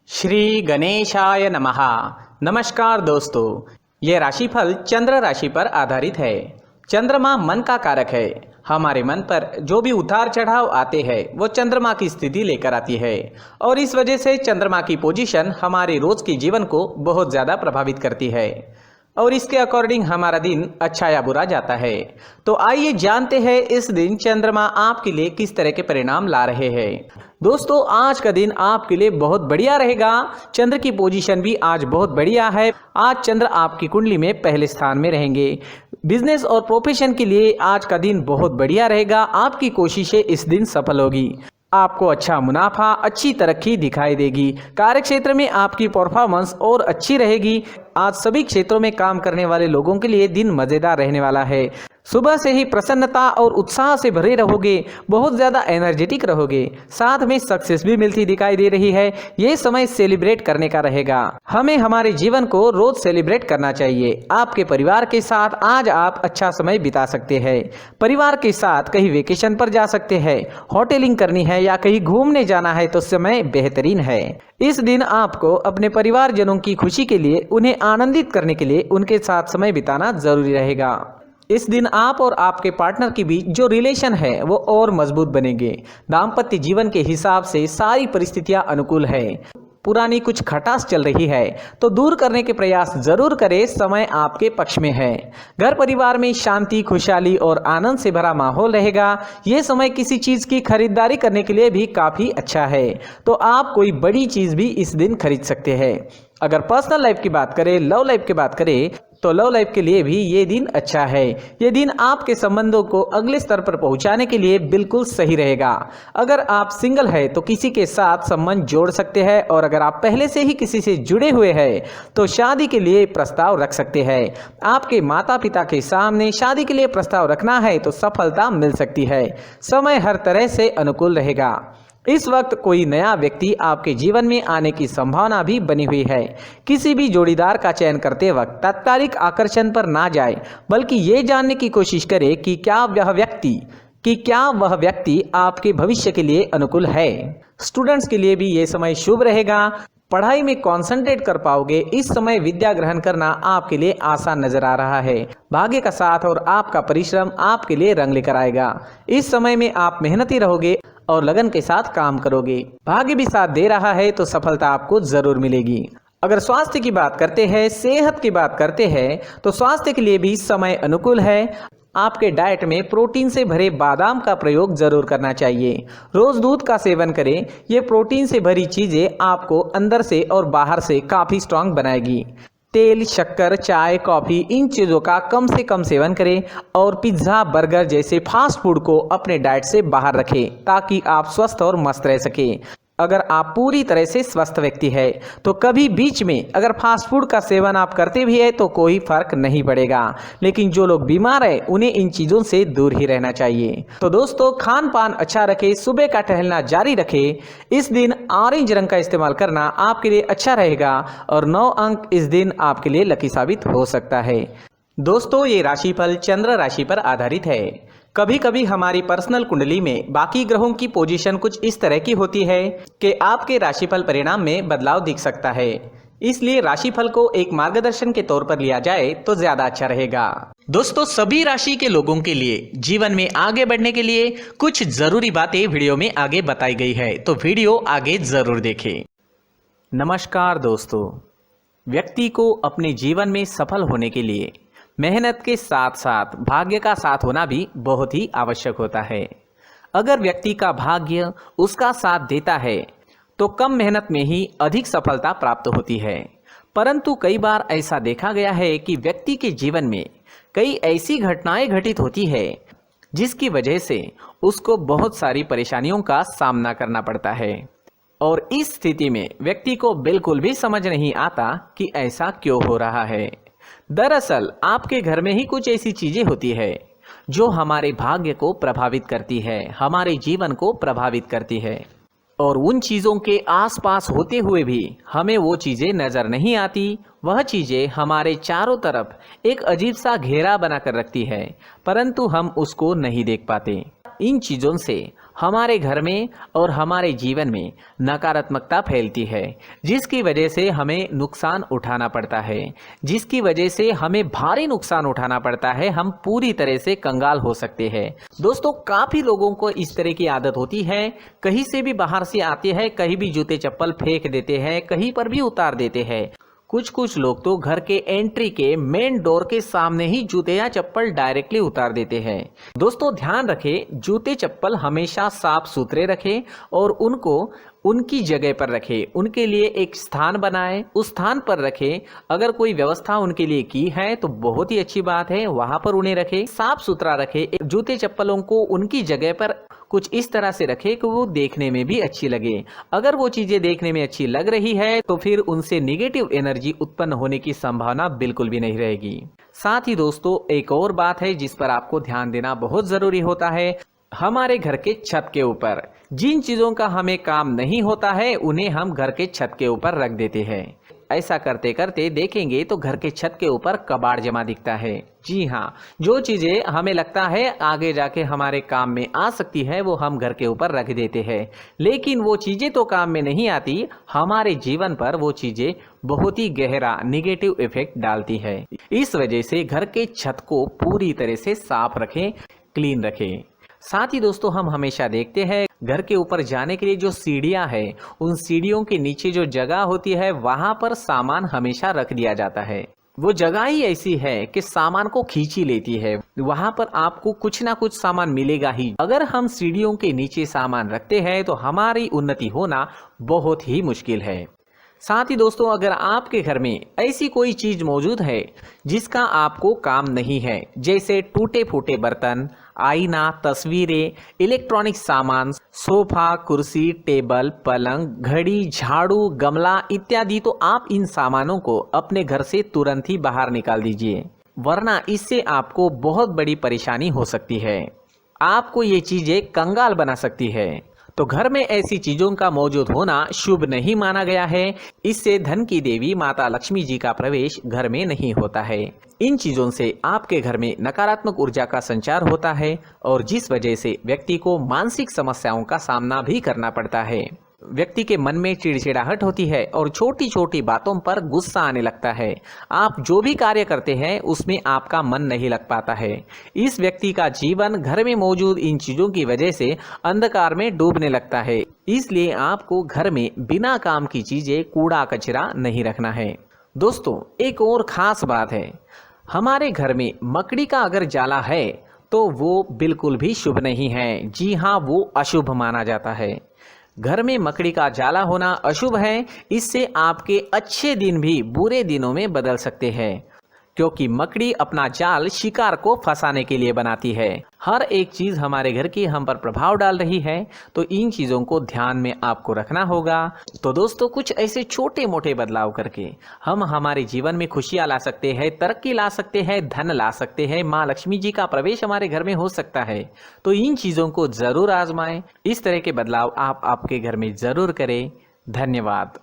श्री गणेशाय नमः। नमस्कार दोस्तों, ये राशिफल चंद्र राशि पर आधारित है। चंद्रमा मन का कारक है। हमारे मन पर जो भी उतार चढ़ाव आते हैं वो चंद्रमा की स्थिति लेकर आती है और इस वजह से चंद्रमा की पोजीशन हमारे रोज के जीवन को बहुत ज़्यादा प्रभावित करती है और इसके अकॉर्डिंग हमारा दिन अच्छा या बुरा जाता है। तो आइए जानते हैं इस दिन चंद्रमा आपके लिए किस तरह के परिणाम ला रहे हैं। दोस्तों, आज का दिन आपके लिए बहुत बढ़िया रहेगा। चंद्र की पोजीशन भी आज बहुत बढ़िया है। आज चंद्र आपकी कुंडली में पहले स्थान में रहेंगे। बिजनेस और प्रोफेशन के लिए आज का दिन बहुत बढ़िया रहेगा। आपकी कोशिशें इस दिन सफल होगी। आपको अच्छा मुनाफा, अच्छी तरक्की दिखाई देगी। कार्य क्षेत्र में आपकी परफॉर्मेंस और अच्छी रहेगी। आज सभी क्षेत्रों में काम करने वाले लोगों के लिए दिन मजेदार रहने वाला है। सुबह से ही प्रसन्नता और उत्साह से भरे रहोगे, बहुत ज़्यादा एनर्जेटिक रहोगे। साथ में सक्सेस भी मिलती दिखाई दे रही है। ये समय सेलिब्रेट करने का रहेगा। हमें हमारे जीवन को रोज सेलिब्रेट करना चाहिए। आपके परिवार के साथ आज आप अच्छा समय बिता सकते हैं। परिवार के साथ कहीं वेकेशन पर जा सकते हैं, होटलिंग करनी है या कहीं घूमने जाना है तो समय बेहतरीन है। इस दिन आपको अपने परिवारजनों की खुशी के लिए, उन्हें आनंदित करने के लिए उनके साथ समय बिताना जरूरी रहेगा। इस दिन आप और आपके पार्टनर के बीच जो रिलेशन है वो और मजबूत बनेंगे। दाम्पत्य जीवन के हिसाब से सारी परिस्थितियां अनुकूल है। पुरानी कुछ खटास चल रही है तो दूर करने के प्रयास जरूर करें। समय आपके पक्ष में है। घर परिवार में शांति, खुशहाली और आनंद से भरा माहौल रहेगा। ये समय किसी चीज की खरीदारी करने के लिए भी काफी अच्छा है, तो आप कोई बड़ी चीज भी इस दिन खरीद सकते हैं। अगर पर्सनल लाइफ की बात करें, लव लाइफ की बात करें तो लव लाइफ के लिए भी ये दिन अच्छा है। ये दिन आपके संबंधों को अगले स्तर पर पहुंचाने के लिए बिल्कुल सही रहेगा। अगर आप सिंगल है तो किसी के साथ संबंध जोड़ सकते हैं और अगर आप पहले से ही किसी से जुड़े हुए हैं तो शादी के लिए प्रस्ताव रख सकते हैं। आपके माता पिता के सामने शादी के लिए प्रस्ताव रखना है तो सफलता मिल सकती है। समय हर तरह से अनुकूल रहेगा। इस वक्त कोई नया व्यक्ति आपके जीवन में आने की संभावना भी बनी हुई है। किसी भी जोड़ीदार का चयन करते वक्त तात्कालिक आकर्षण पर ना जाए, बल्कि ये जानने की कोशिश करें कि क्या वह व्यक्ति आपके भविष्य के लिए अनुकूल है। स्टूडेंट्स के लिए भी ये समय शुभ रहेगा। पढ़ाई में कंसंट्रेट कर पाओगे। इस समय विद्या ग्रहण करना आपके लिए आसान नजर आ रहा है। भाग्य का साथ और आपका परिश्रम आपके लिए रंग लेकर आएगा। इस समय में आप मेहनती रहोगे और लगन के साथ काम करोगे। भाग्य भी साथ दे रहा है तो सफलता आपको जरूर मिलेगी। अगर स्वास्थ्य की बात करते हैं, सेहत की बात करते हैं तो स्वास्थ्य के लिए भी समय अनुकूल है। आपके डाइट में प्रोटीन से भरे बादाम का प्रयोग जरूर करना चाहिए। रोज दूध का सेवन करें। ये प्रोटीन से भरी चीजें आपको अंदर से और बाहर से काफी स्ट्रांग बनाएगी। तेल, शक्कर, चाय, कॉफी, इन चीज़ों का कम से कम सेवन करें और पिज्ज़ा, बर्गर जैसे फास्ट फूड को अपने डाइट से बाहर रखें ताकि आप स्वस्थ और मस्त रह सकें। अगर आप पूरी तरह से स्वस्थ व्यक्ति है तो कभी बीच में अगर फास्ट फूड का सेवन आप करते भी है तो कोई फर्क नहीं पड़ेगा, लेकिन जो लोग बीमार है उन्हें इन चीज़ों से दूर ही रहना चाहिए। तो दोस्तों, खान पान अच्छा रखें, सुबह का टहलना जारी रखें। इस दिन ऑरेंज रंग का इस्तेमाल करना आपके लिए अच्छा रहेगा और 9 अंक इस दिन आपके लिए लकी साबित हो सकता है। दोस्तों, ये राशिफल चंद्र राशि पर आधारित है। कभी कभी हमारी पर्सनल कुंडली में बाकी ग्रहों की पोजीशन कुछ इस तरह की होती है कि आपके राशिफल परिणाम में बदलाव दिख सकता है। इसलिए राशिफल को एक मार्गदर्शन के तौर पर लिया जाए तो ज्यादा अच्छा रहेगा। दोस्तों, सभी राशि के लोगों के लिए जीवन में आगे बढ़ने के लिए कुछ जरूरी बातें वीडियो में आगे बताई गई है, तो वीडियो आगे जरूर देखें। नमस्कार दोस्तों, व्यक्ति को अपने जीवन में सफल होने के लिए मेहनत के साथ साथ भाग्य का साथ होना भी बहुत ही आवश्यक होता है। अगर व्यक्ति का भाग्य उसका साथ देता है तो कम मेहनत में ही अधिक सफलता प्राप्त होती है। परंतु कई बार ऐसा देखा गया है कि व्यक्ति के जीवन में कई ऐसी घटनाएं घटित होती है जिसकी वजह से उसको बहुत सारी परेशानियों का सामना करना पड़ता है और इस स्थिति में व्यक्ति को बिल्कुल भी समझ नहीं आता कि ऐसा क्यों हो रहा है। दरअसल आपके घर में ही कुछ ऐसी चीजें होती है जो हमारे भाग्य को प्रभावित करती है, हमारे जीवन को प्रभावित करती है और उन चीज़ों के आसपास होते हुए भी हमें वो चीज़ें नज़र नहीं आती। वह चीज़ें हमारे चारों तरफ एक अजीब सा घेरा बनाकर रखती है, परंतु हम उसको नहीं देख पाते। इन चीज़ों से हमारे घर में और हमारे जीवन में नकारात्मकता फैलती है, जिसकी वजह से हमें नुकसान उठाना पड़ता है, जिसकी वजह से हमें भारी नुकसान उठाना पड़ता है। हम पूरी तरह से कंगाल हो सकते हैं। दोस्तों, काफ़ी लोगों को इस तरह की आदत होती है, कहीं से भी बाहर से आते हैं, कहीं भी जूते चप्पल फेंक देते हैं, कहीं पर भी उतार देते हैं। कुछ लोग तो घर के एंट्री के मेन डोर के सामने ही जूते या चप्पल डायरेक्टली उतार देते हैं। दोस्तों, ध्यान रखें, जूते चप्पल हमेशा साफ सुथरे रखें और उनको उनकी जगह पर रखें। उनके लिए एक स्थान बनाएं, उस स्थान पर रखें। अगर कोई व्यवस्था उनके लिए की है तो बहुत ही अच्छी बात है, वहां पर उन्हें रखें, साफ सुथरा रखें। जूते चप्पलों को उनकी जगह पर कुछ इस तरह से रखें कि वो देखने में भी अच्छी लगे। अगर वो चीजें देखने में अच्छी लग रही है तो फिर उनसे नेगेटिव एनर्जी उत्पन्न होने की संभावना बिल्कुल भी नहीं रहेगी। साथ ही दोस्तों, एक और बात है जिस पर आपको ध्यान देना बहुत जरूरी होता है। हमारे घर के छत के ऊपर जिन चीजों का हमें काम नहीं होता है उन्हें हम घर के छत के ऊपर रख देते हैं। ऐसा करते करते देखेंगे तो घर के छत के ऊपर कबाड़ जमा दिखता है। जी हाँ, जो चीजें हमें लगता है आगे जाके हमारे काम में आ सकती है वो हम घर के ऊपर रख देते हैं, लेकिन वो चीजें तो काम में नहीं आती, हमारे जीवन पर वो चीजें बहुत ही गहरा निगेटिव इफेक्ट डालती है। इस वजह से घर के छत को पूरी तरह से साफ रखें, क्लीन रखें। साथ ही दोस्तों, हम हमेशा देखते हैं घर के ऊपर जाने के लिए जो सीढ़ियां हैं, उन सीढ़ियों के नीचे जो जगह होती है वहां पर सामान हमेशा रख दिया जाता है। वो जगह ही ऐसी है कि सामान को खींच ही लेती है, वहां पर आपको कुछ ना कुछ सामान मिलेगा ही। अगर हम सीढ़ियों के नीचे सामान रखते हैं तो हमारी उन्नति होना बहुत ही मुश्किल है। साथ ही दोस्तों, अगर आपके घर में ऐसी कोई चीज मौजूद है जिसका आपको काम नहीं है, जैसे टूटे फूटे बर्तन, आईना, तस्वीरें, इलेक्ट्रॉनिक सामान, सोफा, कुर्सी, टेबल, पलंग, घड़ी, झाड़ू, गमला इत्यादि, तो आप इन सामानों को अपने घर से तुरंत ही बाहर निकाल दीजिए, वरना इससे आपको बहुत बड़ी परेशानी हो सकती है। आपको ये चीजें कंगाल बना सकती है। तो घर में ऐसी चीजों का मौजूद होना शुभ नहीं माना गया है। इससे धन की देवी माता लक्ष्मी जी का प्रवेश घर में नहीं होता है। इन चीजों से आपके घर में नकारात्मक ऊर्जा का संचार होता है और जिस वजह से व्यक्ति को मानसिक समस्याओं का सामना भी करना पड़ता है। व्यक्ति के मन में चिड़चिड़ाहट होती है और छोटी छोटी बातों पर गुस्सा आने लगता है। आप जो भी कार्य करते हैं उसमें आपका मन नहीं लग पाता है। इस व्यक्ति का जीवन घर में मौजूद इन चीजों की वजह से अंधकार में डूबने लगता है। इसलिए आपको घर में बिना काम की चीजें, कूड़ा कचरा नहीं रखना है। दोस्तों, एक और खास बात है, हमारे घर में मकड़ी का अगर जाला है तो वो बिल्कुल भी शुभ नहीं है। जी हाँ, वो अशुभ माना जाता है। घर में मकड़ी का जाला होना अशुभ है। इससे आपके अच्छे दिन भी बुरे दिनों में बदल सकते हैं, क्योंकि मकड़ी अपना जाल शिकार को फंसाने के लिए बनाती है। हर एक चीज हमारे घर की हम पर प्रभाव डाल रही है, तो इन चीजों को ध्यान में आपको रखना होगा। तो दोस्तों, कुछ ऐसे छोटे मोटे बदलाव करके हम हमारे जीवन में खुशियां ला सकते हैं, तरक्की ला सकते हैं, धन ला सकते हैं, माँ लक्ष्मी जी का प्रवेश हमारे घर में हो सकता है। तो इन चीजों को जरूर आजमाएं। इस तरह के बदलाव आप आपके घर में जरूर करें। धन्यवाद।